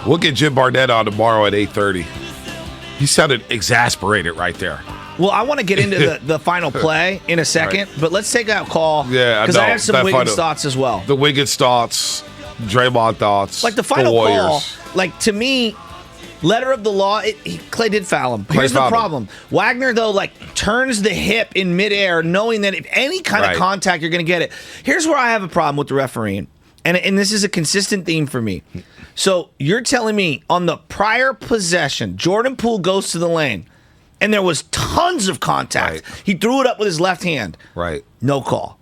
We'll get Jim Barnett on tomorrow at 8:30. He sounded exasperated right there. Well, I want to get into the final play in a second, Right. but let's take that call. Yeah, because I have some Wiggins thoughts as well. The Wiggins thoughts, Draymond thoughts, like the final Warriors. call. Like to me, letter of the law. Clay did foul him. Here's the problem: Wagner though, turns the hip in midair, knowing that if any kind of contact, you're going to get it. Here's where I have a problem with the refereeing, and this is a consistent theme for me. So you're telling me on the prior possession, Jordan Poole goes to the lane, and there was tons of contact. Right. He threw it up with his left hand. Right. No call.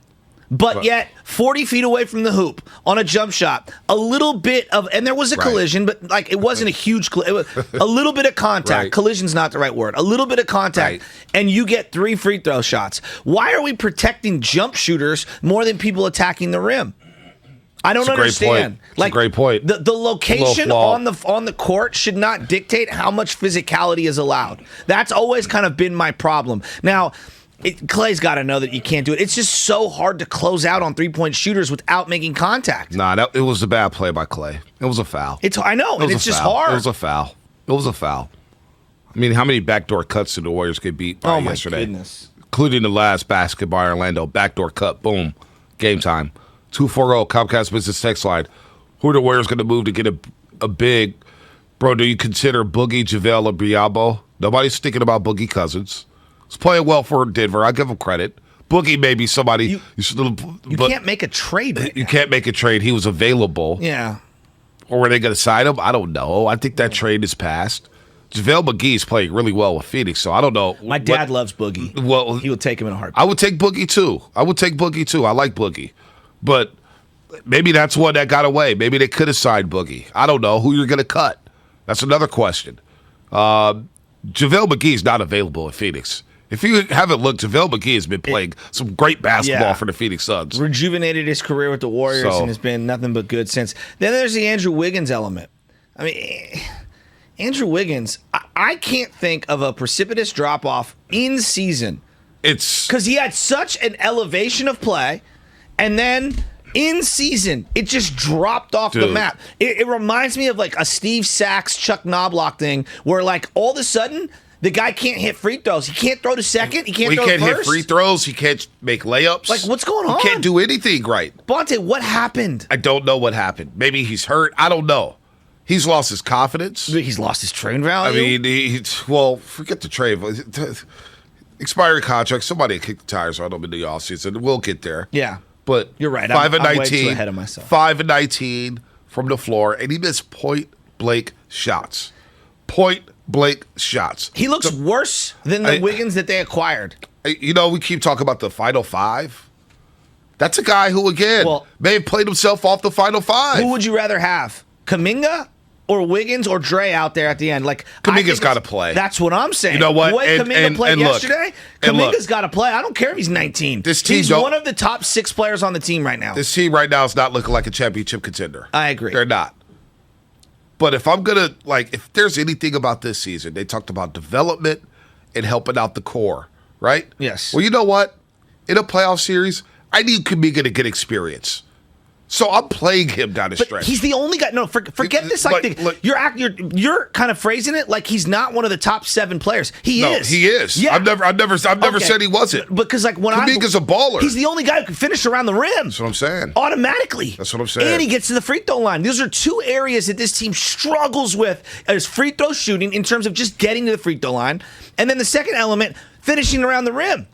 But yet, 40 feet away from the hoop on a jump shot, a little bit of, and there was a collision, but it wasn't a huge, it was a little bit of contact. Right. Collision's not the right word. A little bit of contact, and you get 3 free throw shots. Why are we protecting jump shooters more than people attacking the rim? I don't understand. It's a great point. The location on the court should not dictate how much physicality is allowed. That's always kind of been my problem. Now, Clay's got to know that you can't do it. It's just so hard to close out on 3-point shooters without making contact. Nah, it was a bad play by Clay. It was a foul. I know, and it's just hard. It was a foul. It was a foul. I mean, how many backdoor cuts did the Warriors get beat by yesterday? Oh, my goodness. Including the last basket by Orlando. Backdoor cut, boom, game time. 240 Comcast Business Text Line. Who are the Warriors going to move to get a big? Bro, do you consider Boogie, JaVale, or Biabo? Nobody's thinking about Boogie Cousins. He's playing well for Denver. I give him credit. Boogie may be somebody you can't make a trade right You now. can't make a trade. He was available. Yeah. Or were they going to sign him? I don't know. I think that trade is passed. JaVale McGee's playing really well with Phoenix, so I don't know. My dad loves Boogie. Well, he would take him in a heartbeat. I would take Boogie too. I like Boogie. But maybe that's one that got away. Maybe they could have signed Boogie. I don't know who you're going to cut. That's another question. JaVale McGee's not available at Phoenix. If you haven't looked, JaVale McGee has been playing some great basketball for the Phoenix Suns. Rejuvenated his career with the Warriors and has been nothing but good since. Then there's the Andrew Wiggins element. I mean, Andrew Wiggins, I can't think of a precipitous drop-off in season. It's because he had such an elevation of play, and then in season, it just dropped off the map. It reminds me of a Steve Sachs, Chuck Knobloch thing where all of a sudden the guy can't hit free throws. He can't throw to second. He can't hit free throws. He can't make layups. What's going on? He can't do anything right. Bonta, what happened? I don't know what happened. Maybe he's hurt. I don't know. He's lost his confidence. He's lost his trade value. I mean, forget the trade. Expiring contract. Somebody kicked the tires on him in the offseason. We'll get there. Yeah. But you're right. 5 and 19. I'm way too ahead of myself. 5 and 19 from the floor, and he missed point-blank shots. Point-blank shots. He looks worse than the Wiggins that they acquired. You know, we keep talking about the Final Five. That's a guy who, again, may have played himself off the Final Five. Who would you rather have, Kuminga or Wiggins or Dre out there at the end? Kuminga's got to play. That's what I'm saying. You know what? The way Kuminga played yesterday, Kuminga's got to play. I don't care if he's 19. He's one of the top 6 players on the team right now. This team right now is not looking like a championship contender. I agree. They're not. But if I'm going to, if there's anything about this season, they talked about development and helping out the core, right? Yes. Well, you know what? In a playoff series, I need Kuminga to get experience. So I'm playing him down the stretch. He's the only guy. No, forget this. You're kind of phrasing it like he's not one of the top 7 players. He is. He is. Yeah. I've never said he wasn't. Because when Kuminga's a baller. He's the only guy who can finish around the rim. That's what I'm saying. Automatically. That's what I'm saying. And he gets to the free throw line. Those are 2 areas that this team struggles with as free throw shooting in terms of just getting to the free throw line, and then the second element, finishing around the rim.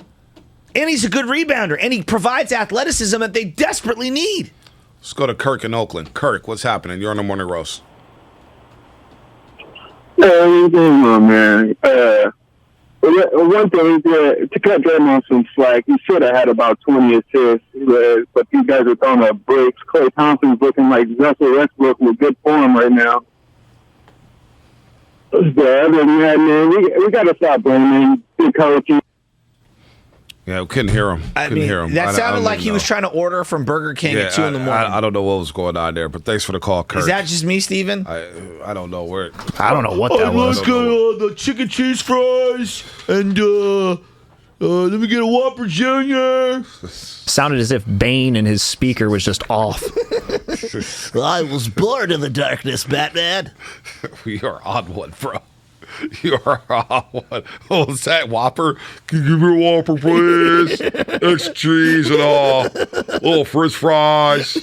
And he's a good rebounder, and he provides athleticism that they desperately need. Let's go to Kirk in Oakland. Kirk, what's happening? You're on the morning roast. What's going on, man? One thing, to cut Draymond some slack, he should have had about 20 assists, but these guys are throwing up breaks. Klay Thompson's looking like Russell Westbrook with good form right now. Other than that, man, we got to stop blaming the coaching. Yeah, we couldn't hear him. That sounded like he was trying to order from Burger King at 2 in the morning. I don't know what was going on there, but thanks for the call, Kirk. Is that just me, Steven? I don't know where. I don't know what that was. Let's get the chicken cheese fries and let me get a Whopper Jr. Sounded as if Bane and his speaker was just off. I was born in the darkness, Batman. We are on one, bro. You are on one. Oh, is that Whopper? Can you give me a Whopper, please? Extra cheese and all. Little French fries.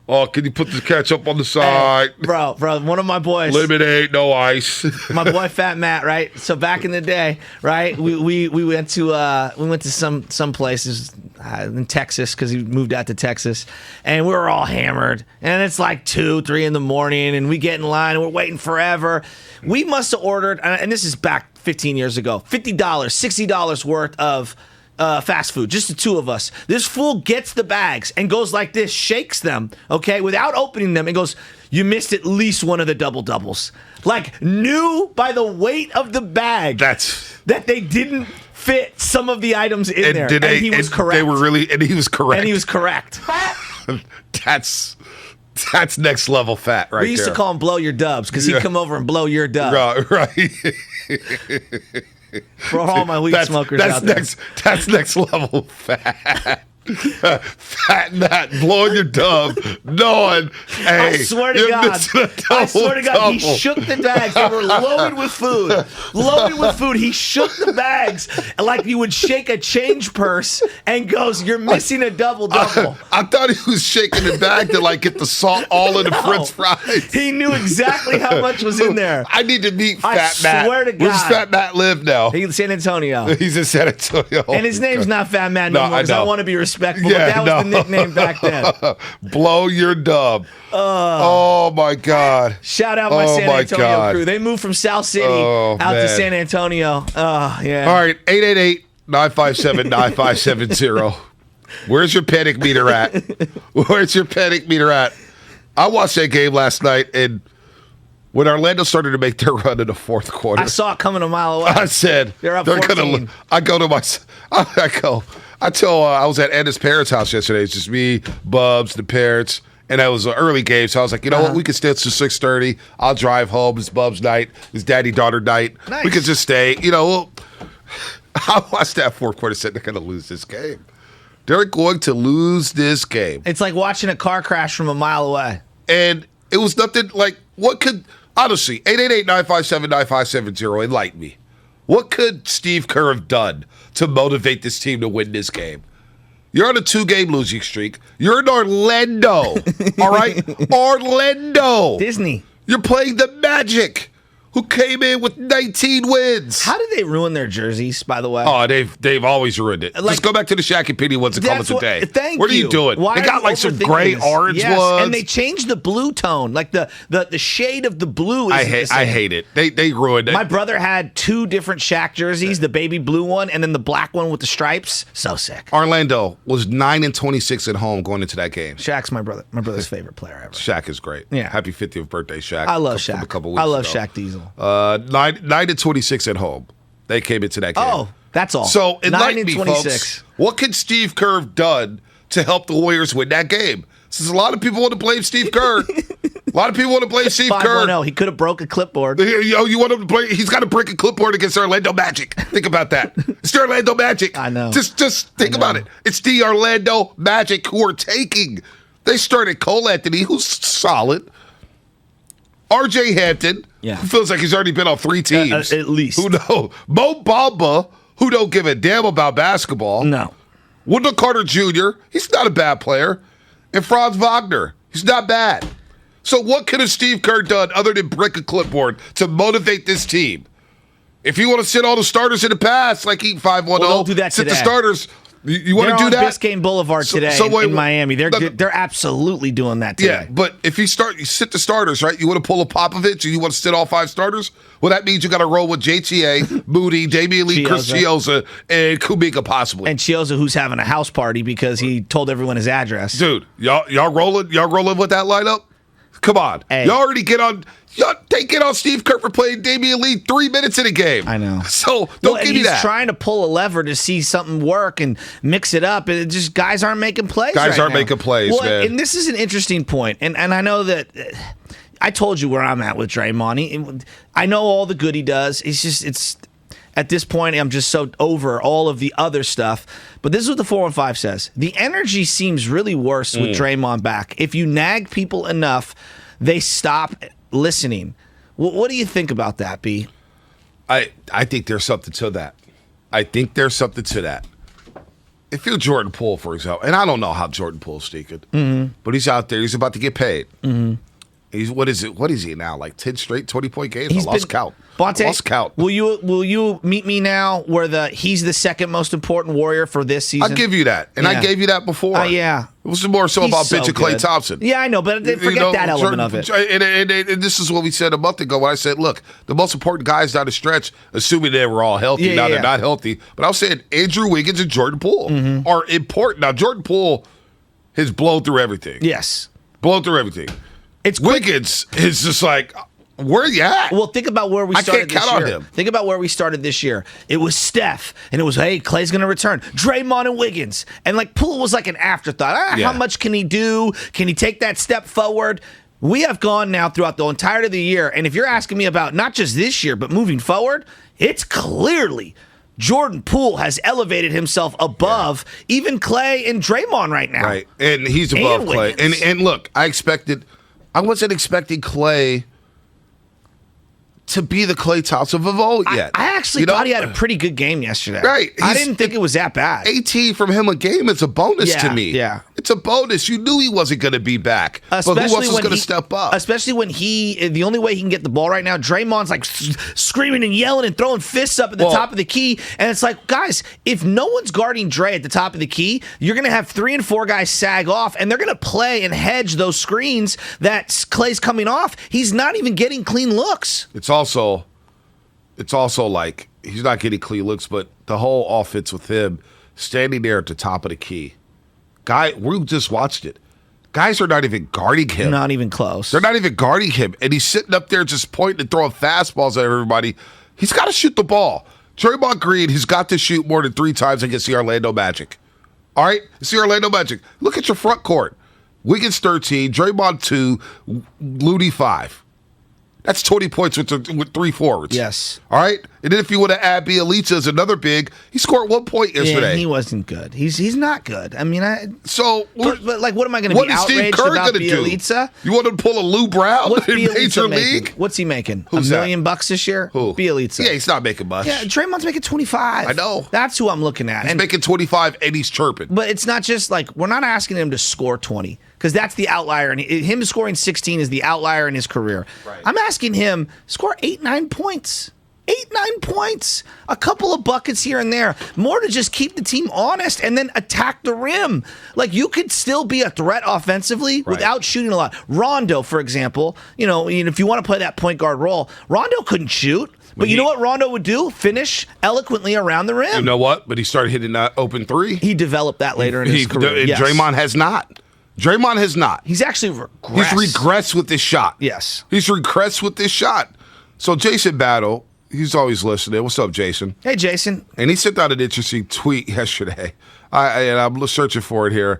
Oh, can you put the ketchup on the side? Hey, bro, one of my boys. Lemonade, no ice. My boy Fat Matt, right? So back in the day, right? We went to some places in Texas because he moved out to Texas, and we were all hammered. And it's like 2, 3 in the morning, and we get in line and we're waiting forever. We must have ordered, and this is back 15 years ago, $50, $60 worth of fast food, just the two of us. This fool gets the bags and goes like this, shakes them, okay, without opening them, and goes, "You missed at least one of the doubles." Like, knew by the weight of the bag that they didn't fit some of the items in there. And he was correct. And he was correct. And he was correct. That's next level fat right there. We used to call him Blow Your Dubs because he'd come over and blow your dub. Right. For all my weed smokers out there. That's next level fat. Fat Matt blowing your dub, knowing, hey, I swear to God, he shook the bags. They were loaded with food. He shook the bags like you would shake a change purse and goes, "You're missing a double." I thought he was shaking the bag to like get the salt all in the French fries. He knew exactly how much was in there. I need to meet Fat Matt. I swear to God. Where does Fat Matt live now? He's in San Antonio. He's in San Antonio. And his name's not Fat Matt no more because I want to be respectful. Yeah, but that was the nickname back then. Blow your dub. Oh my God. Shout out my San Antonio crew. They moved from South City out to San Antonio. Oh, yeah. All right, 888-957-9570. Where's your panic meter at? Where's your panic meter at? I watched that game last night, and when Orlando started to make their run in the fourth quarter, I saw it coming a mile away. I said, they're up they're 14. I was at Anna's parents' house yesterday. It's just me, Bubs, the parents, and that was an early game. So I was like, you know what? We can stay till 6:30. I'll drive home. It's Bubs' night. It's daddy-daughter night. Nice. We could just stay. I watched that fourth quarter. Said they're going to lose this game. They're going to lose this game. It's like watching a car crash from a mile away. And it was nothing like, what could, honestly, 888-957-9570, enlighten me. What could Steve Kerr have done to motivate this team to win this game? You're on a 2-game losing streak. You're in Orlando, all right? Orlando. Disney. You're playing the Magic, who came in with 19 wins. How did they ruin their jerseys, by the way? Oh, they've always ruined it. Just go back to the Shaq and Penny ones and call it a day. What are you doing? Why they got like some gray orange ones. And they changed the blue tone. Like the shade of the blue is I hate it. They ruined it. My brother had 2 different Shaq jerseys, the baby blue one and then the black one with the stripes. So sick. Orlando was 9-26 at hhome going into that game. Shaq's my brother's favorite player ever. Shaq is great. Yeah. Happy 50th birthday, Shaq. I love Shaq. A couple weeks I love ago. Shaq Diesel. 9-26 at home. They came into that game. Oh, that's all. So, enlighten me, 9-26. folks. What could Steve Kerr have done to help the Warriors win that game? Since a lot of people want to blame Steve Kerr. A lot of people want to blame Steve Kerr. 5-1-0. He could have broke a clipboard. You want him to play? He's got to break a clipboard against the Orlando Magic. Think about that. It's the Orlando Magic. I know. Just think about it. It's the Orlando Magic who are taking. They started Cole Anthony, who's solid. R.J. Hampton, who feels like he's already been on 3 teams. At least. Who knows? Mo Bamba, who don't give a damn about basketball. No. Wendell Carter Jr., he's not a bad player. And Franz Wagner, he's not bad. So what could have Steve Kerr done other than break a clipboard to motivate this team? If you want to sit all the starters in the past, like Heat 5-1-0, they'll do that sit today. the starters. You want to do They're that? on Biscayne Boulevard today in Miami. They're absolutely doing that today. Yeah, but if you sit the starters, right? You want to pull a Popovich and you want to sit all 5 starters? Well, that means you got to roll with JTA, Moody, Damian Lee, Chris Chiozza, and Kuminga possibly. And Chiozza, who's having a house party because he told everyone his address. Dude, y'all rolling with that lineup? Come on. Hey. Y'all already get on Steve Kerr for playing Damian Lee 3 minutes in a game. I know. So don't give me that. He's trying to pull a lever to see something work and mix it up. And it just guys aren't making plays. Guys aren't making plays, man. And this is an interesting point. And I know that I told you where I'm at with Draymond. I know all the good he does. It's just at this point, I'm just so over all of the other stuff. But this is what the 415 says. The energy seems really worse with Draymond back. If you nag people enough, they stop listening. What do you think about that, B? I think there's something to that. If you're Jordan Poole, for example, and I don't know how Jordan Poole's speaking, but he's out there. He's about to get paid. He's what is he now? Like 10 straight 20-point games? I lost count. Bonta, lost count. Will you meet me now where he's the second most important Warrior for this season? I'll give you that. And I gave you that before. Yeah. It was more so about bitching Klay Thompson. Yeah, I know, but forget that element of it. And this is what we said a month ago when I said, look, the most important guys down the stretch, assuming they were all healthy, they're not healthy. But I was saying Andrew Wiggins and Jordan Poole are important. Now, Jordan Poole has blown through everything. Yes. Blown through everything. Wiggins is just like, where are you at? Well, think about where we started this year. I can't count on him. Think about where we started this year. It was Steph, and it was, hey, Klay's going to return. Draymond and Wiggins. And, Poole was like an afterthought. How much can he do? Can he take that step forward? We have gone now throughout the entirety of the year, and if you're asking me about not just this year, but moving forward, it's clearly Jordan Poole has elevated himself above even Klay and Draymond right now. Right, and he's above Klay. And look, I wasn't expecting Klay to be the Klay Thompson of old yet. I actually thought he had a pretty good game yesterday. Right. I didn't think it was that bad. 18 from him a game is a bonus to me. Yeah. It's a bonus. You knew he wasn't going to be back. But who else was going to step up? Especially when the only way he can get the ball right now, Draymond's like screaming and yelling and throwing fists up at the top of the key. And it's like, guys, if no one's guarding Dre at the top of the key, you're going to have 3 and 4 guys sag off, and they're going to play and hedge those screens that Klay's coming off. He's not even getting clean looks. It's also like he's not getting clean looks, but the whole offense with him standing there at the top of the key. We just watched it. Guys are not even guarding him. Not even close. They're not even guarding him. And he's sitting up there just pointing and throwing fastballs at everybody. He's got to shoot the ball. Draymond Green, he's got to shoot more than 3 times against the Orlando Magic. All right? It's the Orlando Magic. Look at your front court. Wiggins 13, Draymond 2, Looney 5. That's 20 points with 3 forwards. Yes. All right? And then if you want to add Bielitsa as another big, he scored 1 point yesterday. Yeah, he wasn't good. He's not good. I mean, but what am I going to be outraged about Bielitsa? You want to pull a Lou Brown in Major League? What's he making? Who's $1 million bucks this year? Who? Bielitsa. Yeah, he's not making much. Yeah, Draymond's making 25. I know. That's who I'm looking at. He's making 25 and he's chirping. But it's not just we're not asking him to score 20. Because that's the outlier. And him scoring 16 is the outlier in his career. Right. I'm asking him, score 8-9 points. 8-9 points. A couple of buckets here and there. More to just keep the team honest and then attack the rim. You could still be a threat offensively without shooting a lot. Rondo, for example, if you want to play that point guard role, Rondo couldn't shoot. But you know what Rondo would do? Finish eloquently around the rim. You know what? But he started hitting that open 3. He developed that later in his career. Yes. Draymond has not. Draymond has not. He's actually regressed. He's regressed with this shot. Yes. He's regressed with this shot. So Jason Battle, he's always listening. What's up, Jason? Hey, Jason. And he sent out an interesting tweet yesterday. And I'm searching for it here.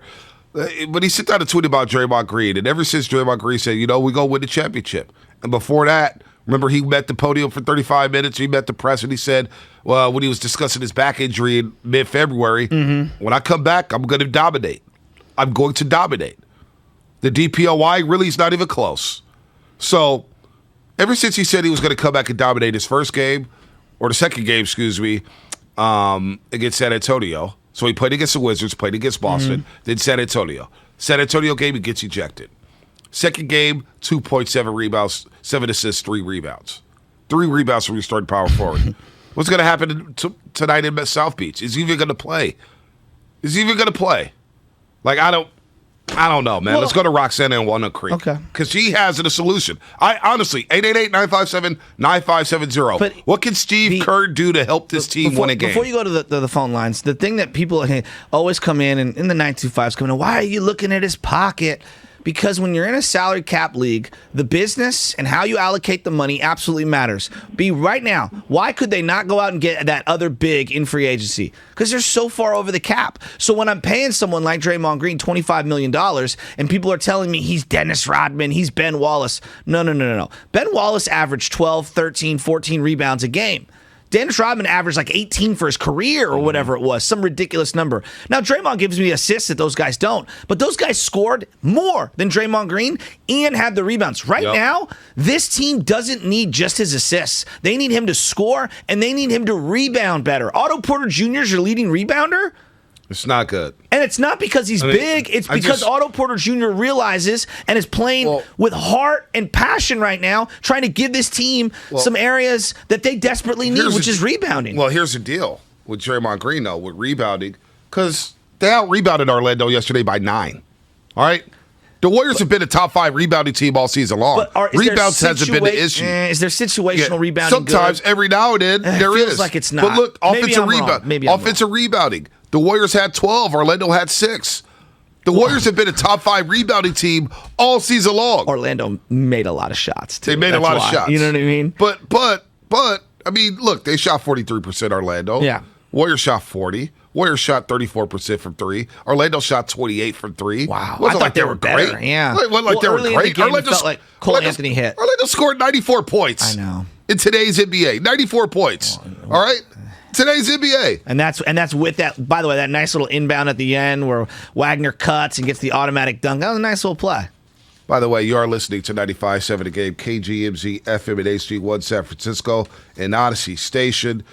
But he sent out a tweet about Draymond Green. And ever since Draymond Green said, we're going to win the championship. And before that, remember he met the podium for 35 minutes. He met the press and he said, well, when he was discussing his back injury in mid-February, when I come back, I'm going to dominate. I'm going to dominate. The DPOY really is not even close. So, ever since he said he was going to come back and dominate his first game, or the second game, against San Antonio. So he played against the Wizards, played against Boston, then San Antonio. San Antonio game, he gets ejected. Second game, 2.7 rebounds, 7 assists, 3 rebounds. 3 rebounds from your starting power forward. What's going to happen tonight in South Beach? Is he even going to play? I don't know, man. Let's go to Roxanna and Walnut Creek. Okay. Because he has a solution. Honestly, 888-957-9570. But what can Steve Kerr do to help this team win a game? Before you go to the phone lines, the thing that people always come in, and in the 925s come in, why are you looking at his pocket? Because when you're in a salary cap league, the business and how you allocate the money absolutely matters. Right now, why could they not go out and get that other big in free agency? Because they're so far over the cap. So when I'm paying someone like Draymond Green $25 million and people are telling me he's Dennis Rodman, he's Ben Wallace. No. Ben Wallace averaged 12, 13, 14 rebounds a game. Dennis Rodman averaged like 18 for his career or whatever it was, some ridiculous number. Now, Draymond gives me assists that those guys don't, but those guys scored more than Draymond Green and had the rebounds. Right now, this team doesn't need just his assists. They need him to score, and they need him to rebound better. Otto Porter Jr. is your leading rebounder? It's not good. And it's not because he's big. It's because Otto Porter Jr. realizes and is playing with heart and passion right now, trying to give this team some areas that they desperately need, which is rebounding. Well, here's the deal with Draymond Green, though, with rebounding, because they out-rebounded Orlando yesterday by 9. All right? The Warriors have been a top 5 rebounding team all season long. Rebounds hasn't been the issue. Is there situational rebounding? Sometimes, every now and then, there feels is. Like it's not. But look, Maybe offensive rebounding. The Warriors had 12. Orlando had 6. The Warriors have been a top 5 rebounding team all season long. Orlando made a lot of shots, too. They made a lot of shots. You know what I mean? But, I mean, look, they shot 43% Orlando. Yeah. Warriors shot 40. Warriors shot 34% from 3. Orlando shot 28 from 3. Wow. It wasn't I like they were great. Better. Yeah. It wasn't like they were early great. In the game, Orlando felt like Cole Anthony hit. Orlando scored 94 points. I know. In today's NBA. 94 points. All right? Today's NBA. And that's with that, by the way, that nice little inbound at the end where Wagner cuts and gets the automatic dunk. That was a nice little play. By the way, you are listening to 95.7 The Game, KGMZ FM at HD1 San Francisco and Odyssey Station.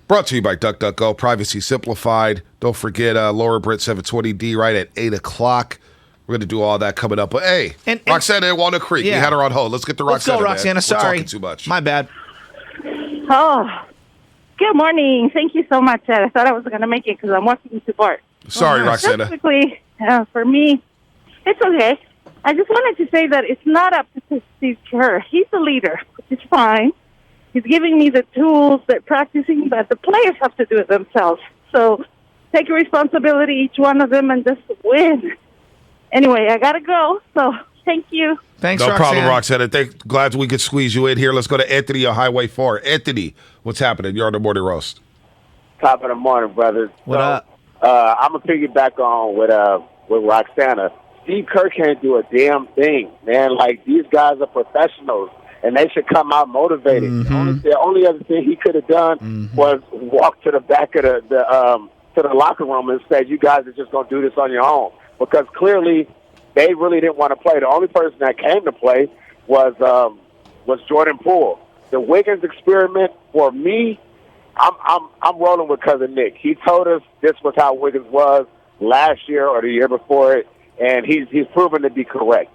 Brought to you by DuckDuckGo, Privacy Simplified. Don't forget Laura Britt 720D right at 8 o'clock. We're going to do all that coming up. But hey, Roxana in Walnut Creek. Yeah. We had her on hold. Let's get to Roxana. Let's go, Roxana. Sorry. We're talking too much. My bad. Oh, good morning. Thank you so much, Ed. I thought I was going to make it because I'm walking to Bart. Sorry, Roxana. Just quickly, for me, it's okay. I just wanted to say that it's not up to Steve Kerr. He's the leader, which is fine. He's giving me the tools, that practicing, but the players have to do it themselves. So take a responsibility, each one of them, and just win. Anyway, I got to go, so thank you. Thanks, no Roxana. problem, Roxana. Glad we could squeeze you in here. Let's go to Anthony on Highway 4. Anthony, what's happening? You're on the morning roast. Top of the morning, brothers. What up? I'm going to piggyback on with Roxana. Steve Kerr can't do a damn thing, man. Like, these guys are professionals, and they should come out motivated. Mm-hmm. The only other thing he could have done was walk to the back of the locker room and say, you guys are just going to do this on your own. Because clearly they really didn't want to play. The only person that came to play was Jordan Poole. The Wiggins experiment, for me, I'm rolling with Cousin Nick. He told us this was how Wiggins was last year or the year before it, and he's proven to be correct.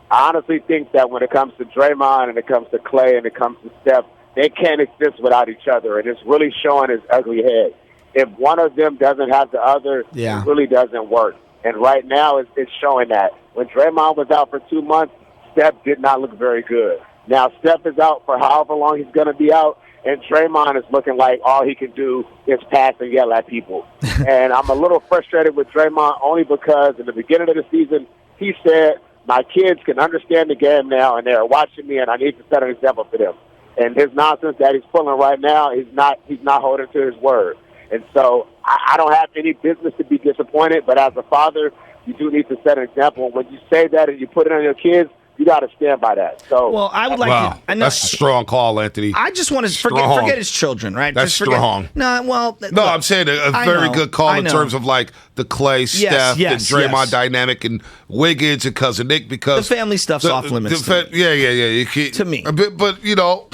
I honestly think that when it comes to Draymond and it comes to Clay and it comes to Steph, they can't exist without each other, and it's really showing its ugly head. If one of them doesn't have the other, it really doesn't work. And right now it's showing that. When Draymond was out for 2 months, Steph did not look very good. Now Steph is out for however long he's going to be out, and Draymond is looking like all he can do is pass and yell at people. And I'm a little frustrated with Draymond only because in the beginning of the season, he said, my kids can understand the game now, and they're watching me, and I need to set an example for them. And his nonsense that he's pulling right now, he's not holding to his word. And so I don't have any business to be disappointed, but as a father, you do need to set an example. When you say that and you put it on your kids, you got to stand by that. So, well, I would like to. That's a strong call, Anthony. I just want to forget his children, right? That's strong. No, well, no, look, I'm saying a very good call in terms of like the Clay, Steph, and Draymond dynamic, and Wiggins and Cousin Nick, because the family stuff's off limits. To me,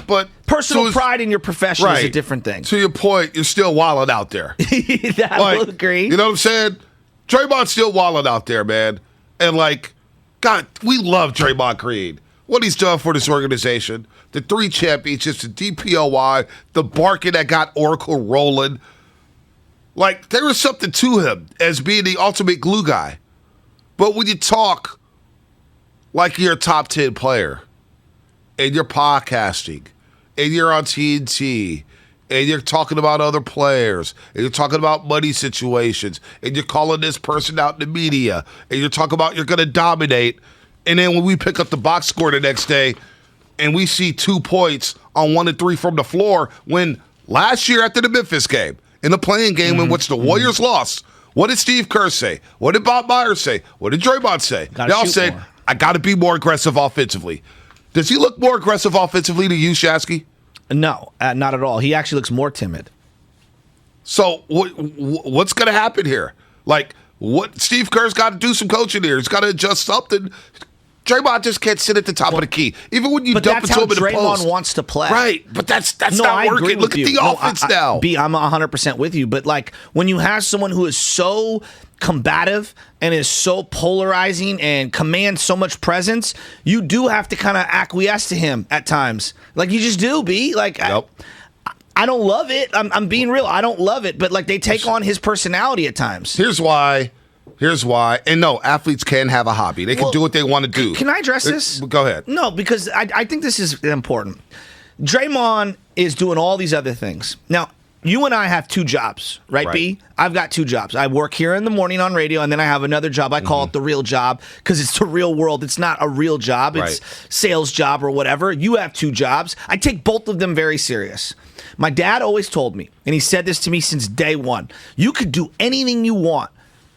but personal pride in your profession is a different thing. To your point, you're still wilding out there. I will agree. You know what I'm saying? Draymond's still wilding out there, man, and like. God, we love Draymond Green. What he's done for this organization, the 3 championships, the DPOY, the barking that got Oracle rolling. Like, there was something to him as being the ultimate glue guy. But when you talk like you're a top 10 player, and you're podcasting, and you're on TNT, and you're talking about other players, and you're talking about money situations, and you're calling this person out in the media, and you're talking about you're going to dominate, and then when we pick up the box score the next day, and we see 2 points on 1 and 3 from the floor, when last year after the Memphis game, in the playing game in which the Warriors lost, what did Steve Kerr say? What did Bob Myers say? What did Draymond say? They all said, I got to be more aggressive offensively. Does he look more aggressive offensively to you, Shasky? No, not at all. He actually looks more timid. So what's going to happen here? Like, what Steve Kerr's got to do some coaching here. He's got to adjust something. Draymond just can't sit at the top of the key. Even when you dump it to him in the post. But that's how Draymond wants to play. Right, but that's not working. Look at the offense now. I'm 100% with you. But, like, when you have someone who is so combative and is so polarizing and commands so much presence, you do have to kind of acquiesce to him at times. Like, you just do, B. Like, yep. I don't love it. I'm being real. I don't love it. But, like, they take on his personality at times. Here's why. And no, athletes can have a hobby. They can do what they want to do. Can I address this? Go ahead. No, because I think this is important. Draymond is doing all these other things. Now, you and I have 2 jobs, right, B? I've got 2 jobs. I work here in the morning on radio, and then I have another job. I call it the real job because it's the real world. It's not a real job. It's sales job or whatever. You have 2 jobs. I take both of them very serious. My dad always told me, and he said this to me since day one, you could do anything you want.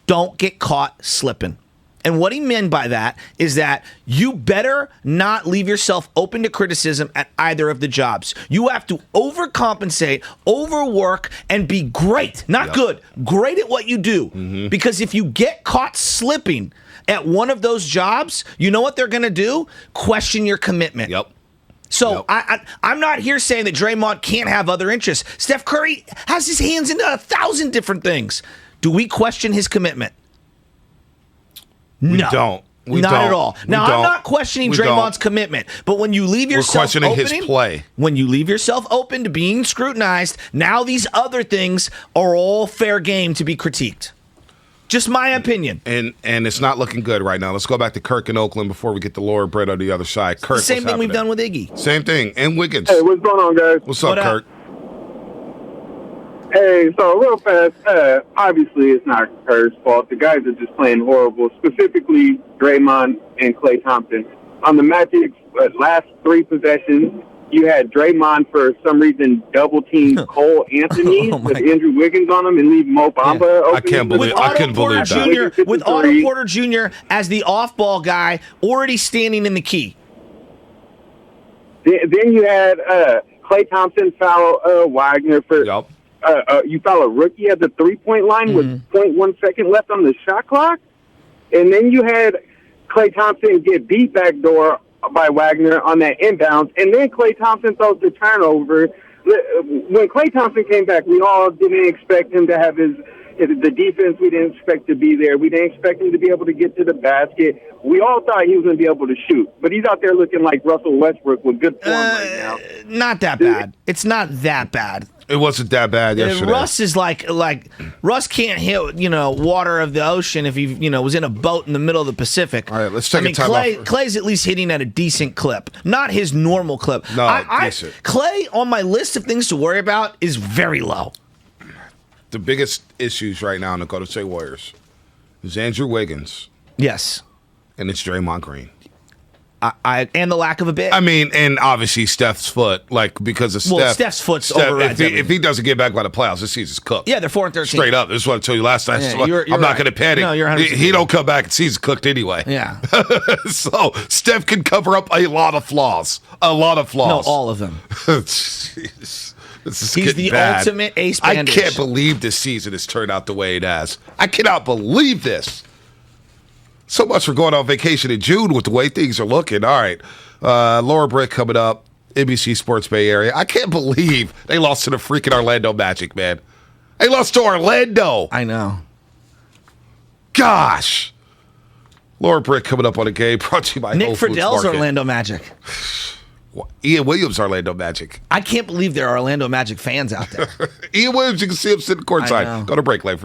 Don't get caught slipping. And what he meant by that is that you better not leave yourself open to criticism at either of the jobs. You have to overcompensate, overwork, and be great. Not good. Great at what you do. Because if you get caught slipping at one of those jobs, you know what they're going to do? Question your commitment. So I'm not here saying that Draymond can't have other interests. Steph Curry has his hands into 1,000 different things. Do we question his commitment? We no. don't. Not at all. Now, I'm not questioning Draymond's commitment, but when you leave yourself questioning his play. When you leave yourself open to being scrutinized, now these other things are all fair game to be critiqued. Just my opinion. And it's not looking good right now. Let's go back to Kirk in Oakland before we get to Laura Brett on the other side. Kirk, same thing we've done with Iggy. Same thing. And Wiggins. Hey, what's going on, guys? What's up, Kirk? Hey, so real fast, obviously it's not Kerr's fault. The guys are just playing horrible, specifically Draymond and Klay Thompson. On the Magic's last 3 possessions, you had Draymond, for some reason, double-team Cole Anthony with Andrew Wiggins on him and leave Mo Bamba open. I couldn't believe that. With Otto Porter Jr. as the off-ball guy already standing in the key. Then you had Klay Thompson foul Wagner for... Yep. You foul a rookie at the 3-point line with 0.1 second left on the shot clock. And then you had Klay Thompson get beat backdoor by Wagner on that inbounds. And then Klay Thompson throws the turnover. When Klay Thompson came back, we all didn't expect him to have the defense we didn't expect to be there. We didn't expect him to be able to get to the basket. We all thought he was going to be able to shoot. But he's out there looking like Russell Westbrook with good form right now. Not that bad. It's not that bad. It wasn't that bad yesterday. Russ is like Russ can't hit water of the ocean if he was in a boat in the middle of the Pacific. All right, let's take a time off. Clay's at least hitting at a decent clip, not his normal clip. No, decent. Clay on my list of things to worry about is very low. The biggest issues right now in the Golden State Warriors is Andrew Wiggins. Yes, and it's Draymond Green. And the lack of a big. I mean, and obviously Steph's foot, because of Steph. Well, Steph's foot's overrides if he doesn't get back by the playoffs, this season's cooked. Yeah, they're 4-13. Straight up. This is what I told you last time. Yeah, I'm not going to panic. No, you're 100%. He don't come back and season's cooked anyway. Yeah. So Steph can cover up a lot of flaws. No, all of them. Jeez. He's the ultimate ace bandage. I can't believe this season has turned out the way it has. I cannot believe this. So much for going on vacation in June with the way things are looking. All right. Laura Brick coming up, NBC Sports Bay Area. I can't believe they lost to the freaking Orlando Magic, man. They lost to Orlando. I know. Gosh. Laura Brick coming up on a game brought to you by Nick Whole Foods Friedell's Market. Orlando Magic. Ian Williams, Orlando Magic. I can't believe there are Orlando Magic fans out there. Ian Williams, you can see him sitting courtside. Go to break, Langford.